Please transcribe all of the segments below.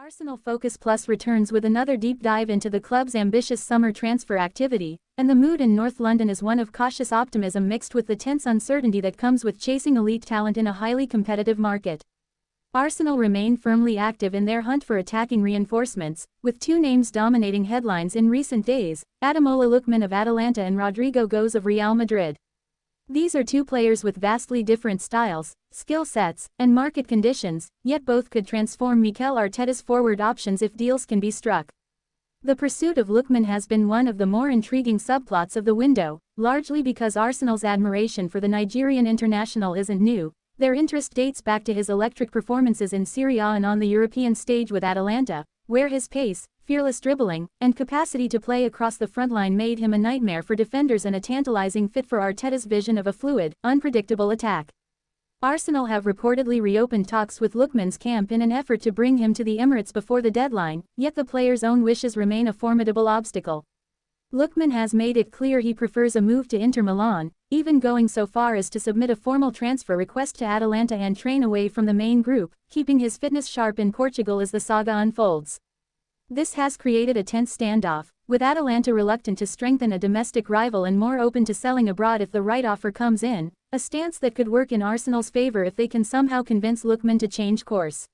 Arsenal Focus Plus returns with another deep dive into the club's ambitious summer transfer activity, and the mood in North London is one of cautious optimism mixed with the tense uncertainty that comes with chasing elite talent in a highly competitive market. Arsenal remain firmly active in their hunt for attacking reinforcements, with two names dominating headlines in recent days: Gabriel Lookman of Atalanta and Rodrygo Goes of Real Madrid. These are two players with vastly different styles, skill sets, and market conditions, yet both could transform Mikel Arteta's forward options if deals can be struck. The pursuit of Lookman has been one of the more intriguing subplots of the window, largely because Arsenal's admiration for the Nigerian international isn't new. Their interest dates back to his electric performances in Serie A and on the European stage with Atalanta, where his pace, fearless dribbling, and capacity to play across the frontline made him a nightmare for defenders and a tantalizing fit for Arteta's vision of a fluid, unpredictable attack. Arsenal have reportedly reopened talks with Lookman's camp in an effort to bring him to the Emirates before the deadline, yet the player's own wishes remain a formidable obstacle. Lookman has made it clear he prefers a move to Inter Milan, even going so far as to submit a formal transfer request to Atalanta and train away from the main group, keeping his fitness sharp in Portugal as the saga unfolds. This has created a tense standoff, with Atalanta reluctant to strengthen a domestic rival and more open to selling abroad if the right offer comes in, a stance that could work in Arsenal's favor if they can somehow convince Lookman to change course.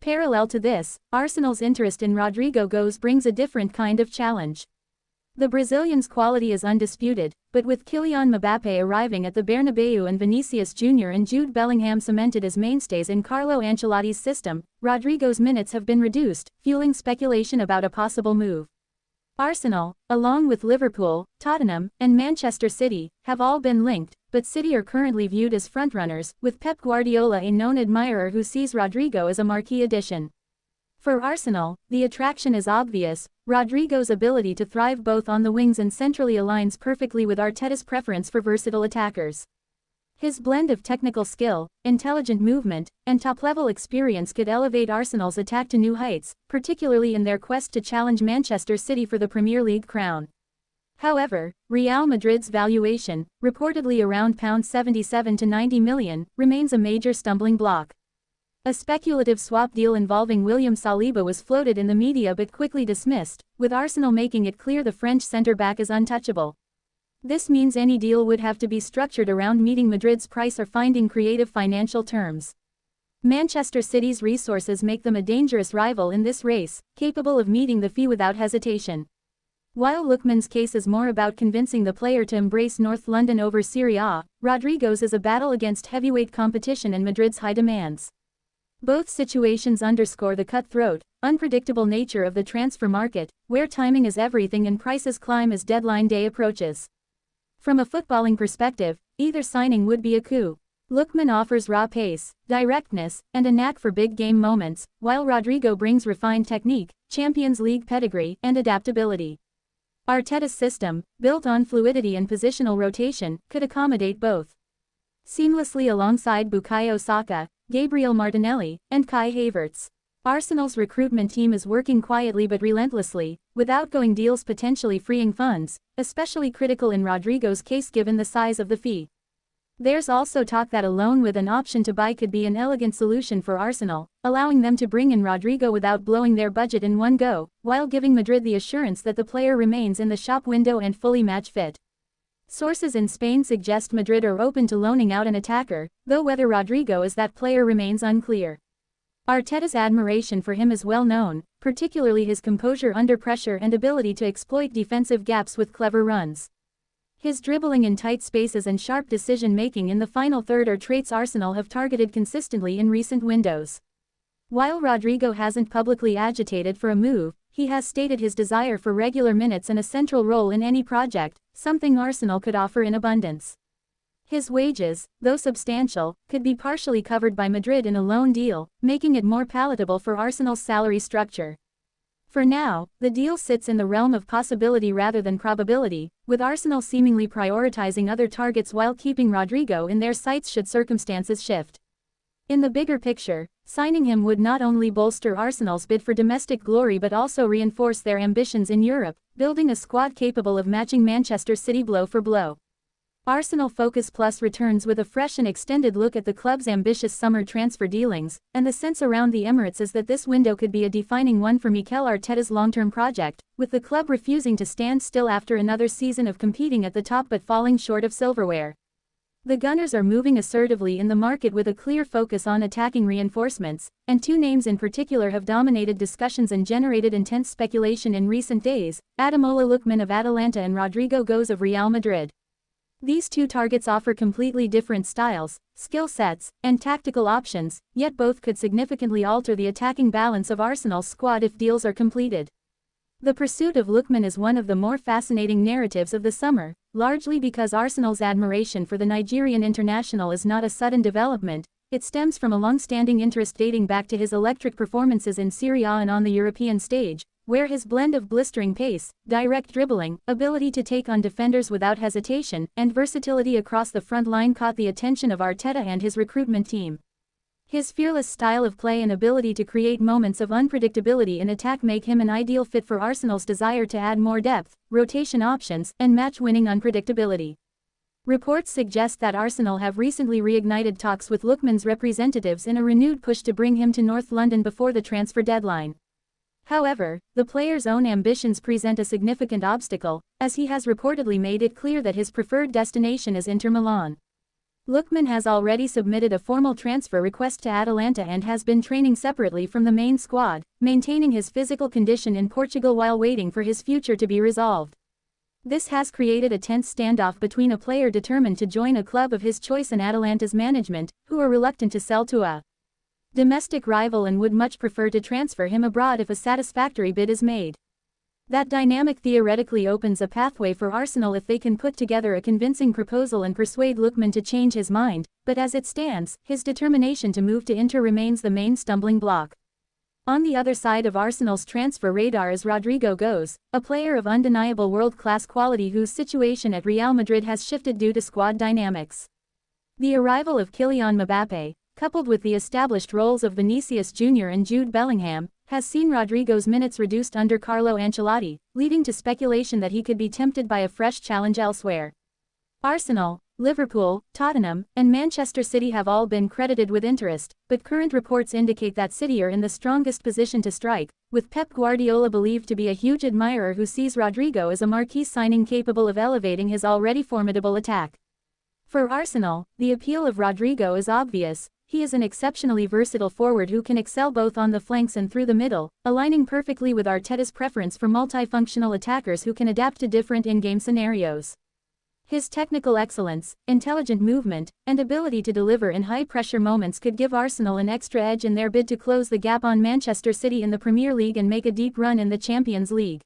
Parallel to this, Arsenal's interest in Rodrygo Goes brings a different kind of challenge. The Brazilian's quality is undisputed, but with Kylian Mbappé arriving at the Bernabeu and Vinicius Jr. and Jude Bellingham cemented as mainstays in Carlo Ancelotti's system, Rodrygo's minutes have been reduced, fueling speculation about a possible move. Arsenal, along with Liverpool, Tottenham, and Manchester City, have all been linked, but City are currently viewed as frontrunners, with Pep Guardiola a known admirer who sees Rodrygo as a marquee addition. For Arsenal, the attraction is obvious. Rodrygo's ability to thrive both on the wings and centrally aligns perfectly with Arteta's preference for versatile attackers. His blend of technical skill, intelligent movement, and top-level experience could elevate Arsenal's attack to new heights, particularly in their quest to challenge Manchester City for the Premier League crown. However, Real Madrid's valuation, reportedly around £77 to 90 million, remains a major stumbling block. A speculative swap deal involving William Saliba was floated in the media but quickly dismissed, with Arsenal making it clear the French centre-back is untouchable. This means any deal would have to be structured around meeting Madrid's price or finding creative financial terms. Manchester City's resources make them a dangerous rival in this race, capable of meeting the fee without hesitation. While Lookman's case is more about convincing the player to embrace North London over Serie A, Rodrygo's is a battle against heavyweight competition and Madrid's high demands. Both situations underscore the cutthroat, unpredictable nature of the transfer market, where timing is everything and prices climb as deadline day approaches. From a footballing perspective, either signing would be a coup. Lookman offers raw pace, directness, and a knack for big-game moments, while Rodrygo brings refined technique, Champions League pedigree, and adaptability. Arteta's system, built on fluidity and positional rotation, could accommodate both seamlessly alongside Bukayo Saka, Gabriel Martinelli, and Kai Havertz. Arsenal's recruitment team is working quietly but relentlessly, with outgoing deals potentially freeing funds, especially critical in Rodrygo's case given the size of the fee. There's also talk that a loan with an option to buy could be an elegant solution for Arsenal, allowing them to bring in Rodrygo without blowing their budget in one go, while giving Madrid the assurance that the player remains in the shop window and fully match fit. Sources in Spain suggest Madrid are open to loaning out an attacker, though whether Rodrygo is that player remains unclear. Arteta's admiration for him is well known, particularly his composure under pressure and ability to exploit defensive gaps with clever runs. His dribbling in tight spaces and sharp decision-making in the final third are traits Arsenal have targeted consistently in recent windows. While Rodrygo hasn't publicly agitated for a move, he has stated his desire for regular minutes and a central role in any project, something Arsenal could offer in abundance. His wages, though substantial, could be partially covered by Madrid in a loan deal, making it more palatable for Arsenal's salary structure. For now, the deal sits in the realm of possibility rather than probability, with Arsenal seemingly prioritizing other targets while keeping Rodrygo in their sights should circumstances shift. In the bigger picture, signing him would not only bolster Arsenal's bid for domestic glory but also reinforce their ambitions in Europe, building a squad capable of matching Manchester City blow for blow. Arsenal Focus Plus returns with a fresh and extended look at the club's ambitious summer transfer dealings, and the sense around the Emirates is that this window could be a defining one for Mikel Arteta's long-term project, with the club refusing to stand still after another season of competing at the top but falling short of silverware. The Gunners are moving assertively in the market with a clear focus on attacking reinforcements, and two names in particular have dominated discussions and generated intense speculation in recent days: Gabriel Lookman of Atalanta and Rodrygo Goes of Real Madrid. These two targets offer completely different styles, skill sets, and tactical options, yet both could significantly alter the attacking balance of Arsenal's squad if deals are completed. The pursuit of Lookman is one of the more fascinating narratives of the summer, largely because Arsenal's admiration for the Nigerian international is not a sudden development. It stems from a long-standing interest dating back to his electric performances in Serie A and on the European stage, where his blend of blistering pace, direct dribbling, ability to take on defenders without hesitation, and versatility across the front line caught the attention of Arteta and his recruitment team. His fearless style of play and ability to create moments of unpredictability in attack make him an ideal fit for Arsenal's desire to add more depth, rotation options, and match-winning unpredictability. Reports suggest that Arsenal have recently reignited talks with Lookman's representatives in a renewed push to bring him to North London before the transfer deadline. However, the player's own ambitions present a significant obstacle, as he has reportedly made it clear that his preferred destination is Inter Milan. Lookman has already submitted a formal transfer request to Atalanta and has been training separately from the main squad, maintaining his physical condition in Portugal while waiting for his future to be resolved. This has created a tense standoff between a player determined to join a club of his choice and Atalanta's management, who are reluctant to sell to a domestic rival and would much prefer to transfer him abroad if a satisfactory bid is made. That dynamic theoretically opens a pathway for Arsenal if they can put together a convincing proposal and persuade Lookman to change his mind, but as it stands, his determination to move to Inter remains the main stumbling block. On the other side of Arsenal's transfer radar is Rodrygo Goes, a player of undeniable world-class quality whose situation at Real Madrid has shifted due to squad dynamics. The arrival of Kylian Mbappé, coupled with the established roles of Vinicius Jr. and Jude Bellingham, has seen Rodrygo's minutes reduced under Carlo Ancelotti, leading to speculation that he could be tempted by a fresh challenge elsewhere. Arsenal, Liverpool, Tottenham, and Manchester City have all been credited with interest, but current reports indicate that City are in the strongest position to strike, with Pep Guardiola believed to be a huge admirer who sees Rodrygo as a marquee signing capable of elevating his already formidable attack. For Arsenal, the appeal of Rodrygo is obvious. He is an exceptionally versatile forward who can excel both on the flanks and through the middle, aligning perfectly with Arteta's preference for multifunctional attackers who can adapt to different in-game scenarios. His technical excellence, intelligent movement, and ability to deliver in high-pressure moments could give Arsenal an extra edge in their bid to close the gap on Manchester City in the Premier League and make a deep run in the Champions League.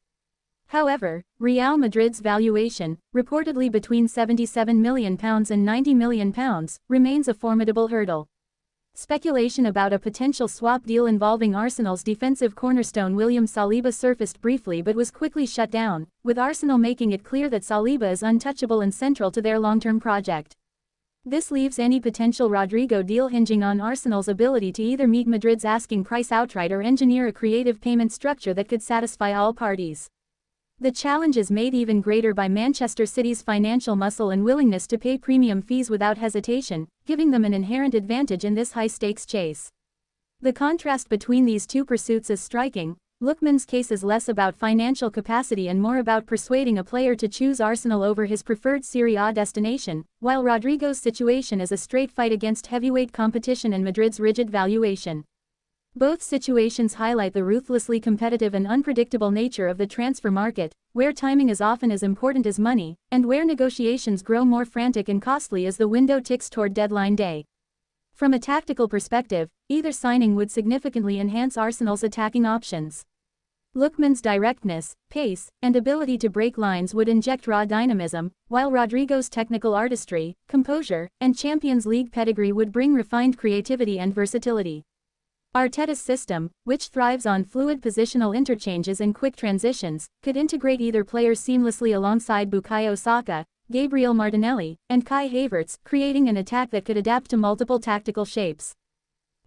However, Real Madrid's valuation, reportedly between £77 million and £90 million, remains a formidable hurdle. Speculation about a potential swap deal involving Arsenal's defensive cornerstone William Saliba surfaced briefly but was quickly shut down, with Arsenal making it clear that Saliba is untouchable and central to their long-term project. This leaves any potential Rodrygo deal hinging on Arsenal's ability to either meet Madrid's asking price outright or engineer a creative payment structure that could satisfy all parties. The challenge is made even greater by Manchester City's financial muscle and willingness to pay premium fees without hesitation, giving them an inherent advantage in this high-stakes chase. The contrast between these two pursuits is striking. Lookman's case is less about financial capacity and more about persuading a player to choose Arsenal over his preferred Serie A destination, while Rodrygo's situation is a straight fight against heavyweight competition and Madrid's rigid valuation. Both situations highlight the ruthlessly competitive and unpredictable nature of the transfer market, where timing is often as important as money, and where negotiations grow more frantic and costly as the window ticks toward deadline day. From a tactical perspective, either signing would significantly enhance Arsenal's attacking options. Lookman's directness, pace, and ability to break lines would inject raw dynamism, while Rodrygo's technical artistry, composure, and Champions League pedigree would bring refined creativity and versatility. Arteta's system, which thrives on fluid positional interchanges and quick transitions, could integrate either player seamlessly alongside Bukayo Saka, Gabriel Martinelli, and Kai Havertz, creating an attack that could adapt to multiple tactical shapes.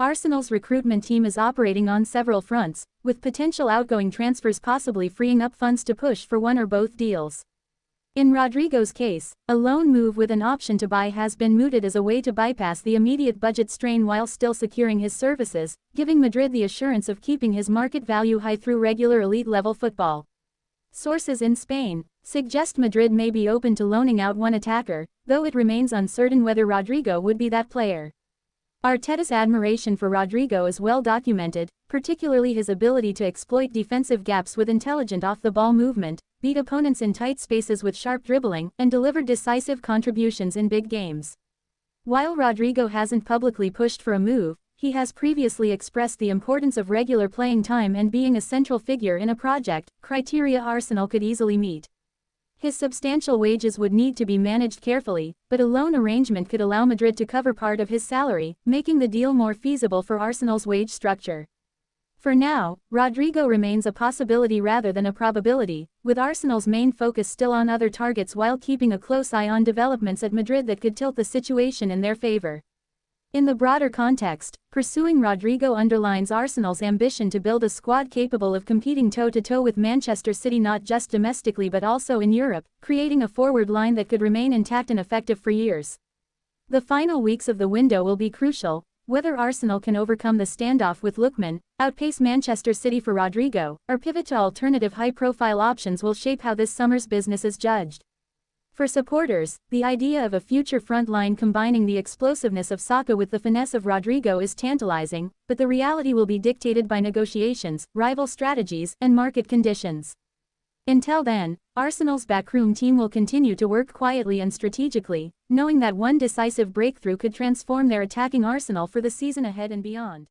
Arsenal's recruitment team is operating on several fronts, with potential outgoing transfers possibly freeing up funds to push for one or both deals. In Rodrygo's case, a loan move with an option to buy has been mooted as a way to bypass the immediate budget strain while still securing his services, giving Madrid the assurance of keeping his market value high through regular elite-level football. Sources in Spain suggest Madrid may be open to loaning out one attacker, though it remains uncertain whether Rodrygo would be that player. Arteta's admiration for Rodrygo is well documented, particularly his ability to exploit defensive gaps with intelligent off-the-ball movement, beat opponents in tight spaces with sharp dribbling, and deliver decisive contributions in big games. While Rodrygo hasn't publicly pushed for a move, he has previously expressed the importance of regular playing time and being a central figure in a project, criteria Arsenal could easily meet. His substantial wages would need to be managed carefully, but a loan arrangement could allow Madrid to cover part of his salary, making the deal more feasible for Arsenal's wage structure. For now, Rodrygo remains a possibility rather than a probability, with Arsenal's main focus still on other targets while keeping a close eye on developments at Madrid that could tilt the situation in their favor. In the broader context, pursuing Rodrygo underlines Arsenal's ambition to build a squad capable of competing toe-to-toe with Manchester City not just domestically but also in Europe, creating a forward line that could remain intact and effective for years. The final weeks of the window will be crucial. Whether Arsenal can overcome the standoff with Lookman, outpace Manchester City for Rodrygo, or pivot to alternative high-profile options will shape how this summer's business is judged. For supporters, the idea of a future front line combining the explosiveness of Saka with the finesse of Rodrygo is tantalizing, but the reality will be dictated by negotiations, rival strategies, and market conditions. Until then, Arsenal's backroom team will continue to work quietly and strategically, knowing that one decisive breakthrough could transform their attacking arsenal for the season ahead and beyond.